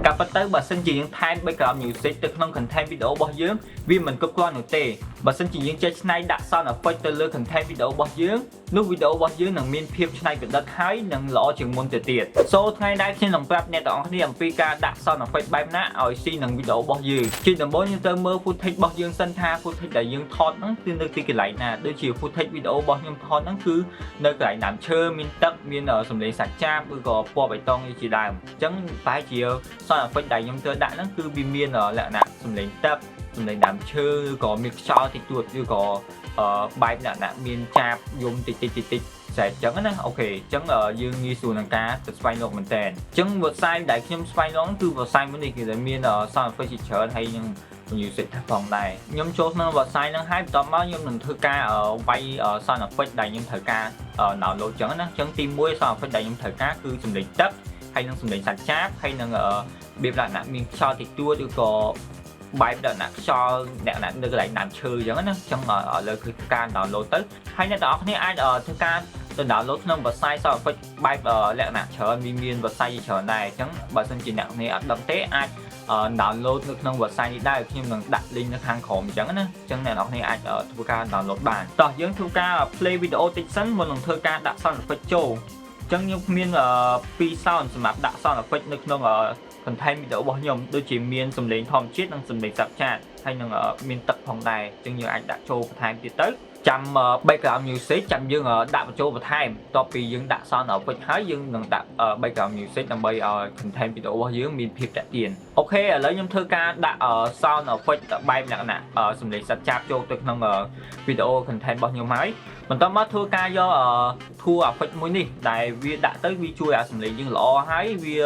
ការពិតទៅបើសិនជាយើងថែម background music ទៅក្នុង content video របស់យើងវាមិនគ្រប់គ្រាន់នោះទេបើសិនជាយើងចេះច្នៃដាក់ sound effect ទៅលើ content video របស់យើងនោះ video របស់យើងនឹងមានភាពច្នៃប្រឌិតហើយនឹងល្អជាងមុនទៅទៀត So ថ្ងៃនេះខ្ញុំនឹងប្រាប់អ្នកទាំងអស់គ្នាអំពីការដាក់ sound effect បែបណាឲ្យស៊ីនឹង video របស់យើងជាដំបូងយើងត្រូវមើល footage របស់យើងសិនថា footage ដែលយើងថតហ្នឹងគឺនៅទីកន្លែងណាដូចជា footage video របស់ខ្ញុំថតហ្នឹងគឺនៅកន្លែងដើមឈើមានទឹកមានសំឡេងសាច់ចាបឬក៏ពណ៌បៃតងជាដើមអញ្ចឹងប្រហែលជា sound effect ដែលខ្ញុំត្រូវដាក់ហ្នឹងគឺវាមានលក្ខណៈសំឡេងទឹកសំឡេងដើមឈើឬក៏មានខ្យល់តិចតួចឬក៏បែបលក្ខណៈមានចាបយំតិចតែអញ្ចឹងណាអូខេអញ្ចឹងយើងងាយស្រួលនឹងការទៅស្វែងរកមែនតើអញ្ចឹង website ដែលខ្ញុំស្វែងរកគឺ website មួយនេះគឺមាន sound effect ជាច្រើនហើយនឹង music ផងដែរខ្ញុំចូលក្នុង website ហ្នឹងហើយបន្ទាប់មកខ្ញុំនឹងធ្វើការវាយ sound effect ដែលខ្ញុំត្រូវការ download អញ្ចឹងណាអញ្ចឹងទី1 sound effect ដែលខ្ញុំត្រូវការគឺសំឡេងទឹកហើយនឹងសំឡេងសាច់ចាបហើយនឹងរបៀបលក្ខណៈមានខ្យល់តិចតួចឬក៏បែបលក្ខណៈខ្យល់លក្ខណៈនៅកន្លែងដើមឈើអញ្ចឹងណាអញ្ចឹងឥឡូវគឺការ download ទៅហើយអ្នកទាំងអស់គ្នាអាចធ្វើការទៅ download ក្នុង website sound effect បែបលក្ខណៈច្រើនមាន website ជាច្រើនដែរអញ្ចឹងបើសិនជាអ្នកគ្នាអត់ដឹងទេអាច download នៅក្នុង website នេះដែរខ្ញុំនឹងដាក់ link នៅខាងក្រោមអញ្ចឹងណាអញ្ចឹងអ្នកនរគ្នាអាចធ្វើការ download បានតោះយើងធ្វើការ play video តិចសិនមុននឹងធ្វើការដាក់ sound effect ចូលអញ្ចឹងខ្ញុំមាន2 sound សម្រាប់ដាក់ sound effect នៅក្នុងcontent video របស់ខ្ញុំដូចជាមានសំឡេងធម្មជាតិនិងសំឡេងសាប់ចាតហើយនឹងមានទឹកផងដែរអញ្ចឹងយើងអាចដាក់ចូលបន្ថែមទៀតទៅចាំ background music ចាំយើងដាក់បញ្ចូលបន្ថែមតទៅពីយើងដាក់ sound effect ហើយយើងនឹងដាក់ background music ដើម្បីឲ្យ content video របស់យើងមានភាពតាក់ទាញអូខេឥឡូវខ្ញុំធ្វើការដាក់ sound effect បែបលក្ខណៈសំឡេងសាប់ចាបចូលទៅក្នុង video content របស់ខ្ញុំហើយបន្ទាប់មកធ្វើការយក tool effect មួយនេះដែលវាដាក់ទៅវាជួយឲ្យសំឡេងយើងល្អហើយវា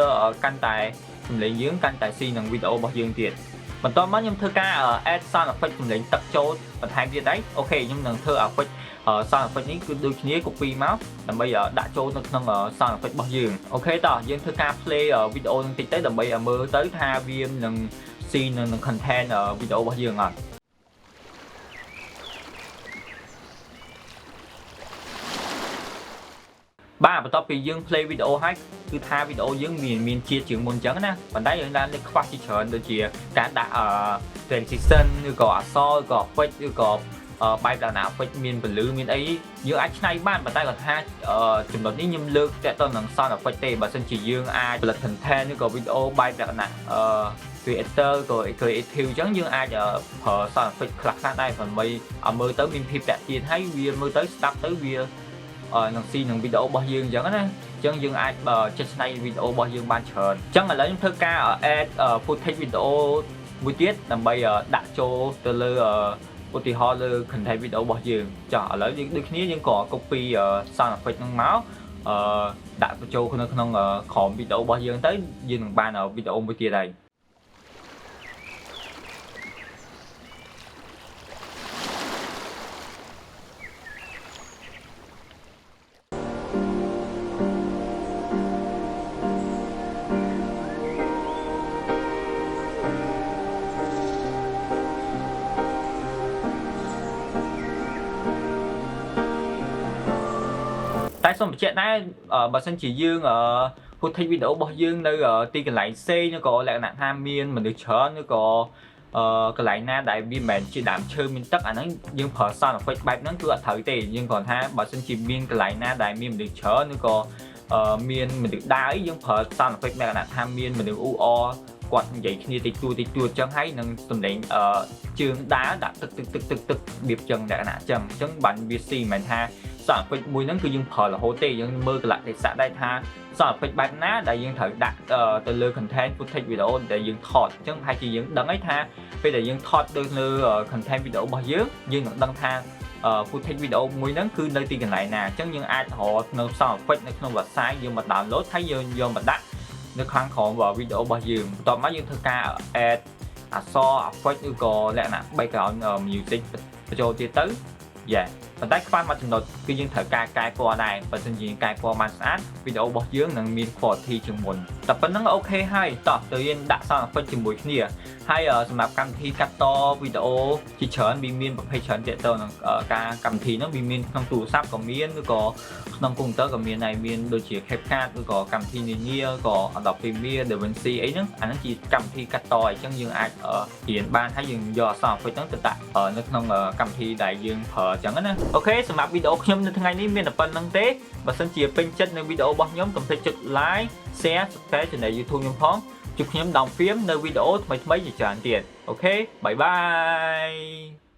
កាន់តែសំឡេងយើងកាន់តែស៊ីនឹងវីដេអូរបស់យើងទៀតបន្ទាប់មកខ្ញុំធ្វើការ add sound effect សំឡេងទឹកចូលបន្ថែមទៀតដែរអូខេខ្ញុំនឹងធ្វើ effect sound effect នេះគឺដូចគ្នា copy មកដើម្បីដាក់ចូលនៅក្នុង sound effect របស់យើងអូខេតោះយើងធ្វើការ play វីដេអូនឹងតិចទៅដើម្បីឲ្យមើលទៅថាវានឹងស៊ីនឹង content វីដេអូរបស់យើងអត់បាទបន្ទាប់ពីយើង play វីដេអូហើយគឺថាវីដេអូយើងមានជាតិជាងមុនអញ្ចឹងណាប៉ុន្តែយើងបានលេខខ្វះជាច្រើនដូចជាការដាក់ transition ឬក៏អក្សរឬក៏ effect ឬក៏បែបលក្ខណៈ effect មានពលឺមានអីយើងអាចច្នៃបានប៉ុន្តែគាត់ថាចំណុចនេះខ្ញុំលើកតែទៅនឹង sound effect ទេបើមិនជាយើងអាចផលិត content ឬក៏វីដេអូបែបលក្ខណៈcreator ក៏ creative អញ្ចឹងយើងអាចប្រើ sound effect ខ្លះដែរដើម្បីឲ្យមើលទៅមានភាពតាក់ទាញហើយវាមើលទៅស្ដាប់ទៅវានឹងស៊ីនឹងវីដេអូរបស់យើងអញ្ចឹងណាអញ្ចឹងយើងអាចចេះច្នៃវីដេអូរបស់យើងបានច្រើនអញ្ចឹងឥឡូវខ្ញុំធ្វើការ add footage វីដេអូមួយទៀតដើម្បីដាក់ចូលទៅលើឧទាហរណ៍លើ content វីដេអូរបស់យើងចាឥឡូវយើងដូចគ្នាយើងក៏ copy sound effect ហ្នឹងមកដាក់បញ្ចូលនៅក្នុងក្រោមវីដេអូរបស់យើងទៅយើងនឹងបានវីដេអូមួយទៀតហើយតែសូមបញ្ជាក់ដែរបើសិនជាយើងfootage វីដេអូរបស់យើងនៅទីកន្លែងផ្សេងឬក៏លក្ខណៈថាមានមនុស្សច្រើនឬក៏កន្លែងណាដែលវាមិនមែនជាដើមឈើមានទឹកអាហ្នឹងយើងប្រើ sound effect បែបហ្នឹងគឺអត់ត្រូវទេយើងគ្រាន់ថាបើសិនជាមានកន្លែងណាដែលមានមនុស្សច្រើនឬក៏មានមនុស្សដើរយើងប្រើ sound effect លក្ខណៈថាមានមនុស្សអ៊ូអរគាត់និយាយគ្នាតិចតួចអញ្ចឹងហើយនឹងសំឡេងជើងដើរដាក់ទឹករបៀបចឹងលក្ខណៈអញ្ចឹងបានវាស៊ីមិនមែនថា sound effect មួយហ្នឹងគឺយើងប្រើរហូតទេយើងមើលកលៈទេសៈដែរថា sound effect បែបណាដែលយើងត្រូវដាក់ទៅលើ content footage វីដេអូដែលយើងថតអញ្ចឹងប្រហែលជាយើងដឹងហើយថាពេលដែលយើងថតទៅលើ content វីដេអូរបស់យើងនឹងដឹងថា footage វីដេអូមួយហ្នឹងគឺនៅទីកន្លែងណាអញ្ចឹងយើងអាចរកនៅ sound effect នៅក្នុង website យើងមក download ហើយយើងយកមកដាក់នៅខាងក្រោមវីដេអូរបស់យើងបន្ទាប់មកយើងធ្វើការ add អក្សរ effect ឬក៏លក្ខណៈ background music បញ្ចូលទៀតទៅយ៉ាប៉ុន្តែខ្វះមួយចំណុចគឺយើងត្រូវការកែពណ៌ដែរបើមិនជាយើងកែពណ៌បានស្អាតវីដេអូរបស់យើងនឹងមាន quality ជាងមុនតែប៉ុណ្្នឹងអូខេហើយតោះទៅយើងដាក់ sound effect ជាមួយគ្នាហ ហើយសម្រាប់កម្មវិធីកាត់តវីដេអូជាច្រើនវាមានប្រភេទច្រើនទាក់ទងនឹងការកម្មវិធីហ្នឹងវាមានក្នុងទូរស័ព្ទក៏មានឬក៏ក្នុងកុំព្យូទ័រក៏មានដែរមានដូចជា CapCut ឬក៏កម្មវិធីនានាក៏ Adobe Premiere DaVinci អីហ្នឹងអាហ្នឹងជាកម្មវិធីកាត់តអញ្ចឹងយើងអាចរៀនបានហើយយើងយកអក្សរ Effect ហ្នឹងទៅដាក់នៅក្នុងកម្មវិធីដែលយើងប្រើអញ្ចឹងណាអូខេសម្រាប់វីដេអូខ្ញុំនៅថ្ងៃនេះមានតែប៉ុណ្្នឹងទេបើសិនជាពេញចិត្តនៅវីដេអូរបស់ខ្ញុំកុំភ្លេចចុច Like Share Subscribe ទៅ YouTube ខ្ញុំផងជួបខ្ញុំដំហ្វៀមនៅវីដេអូថ្មីៗជាច្រើនទៀតអូខេបាយបាយ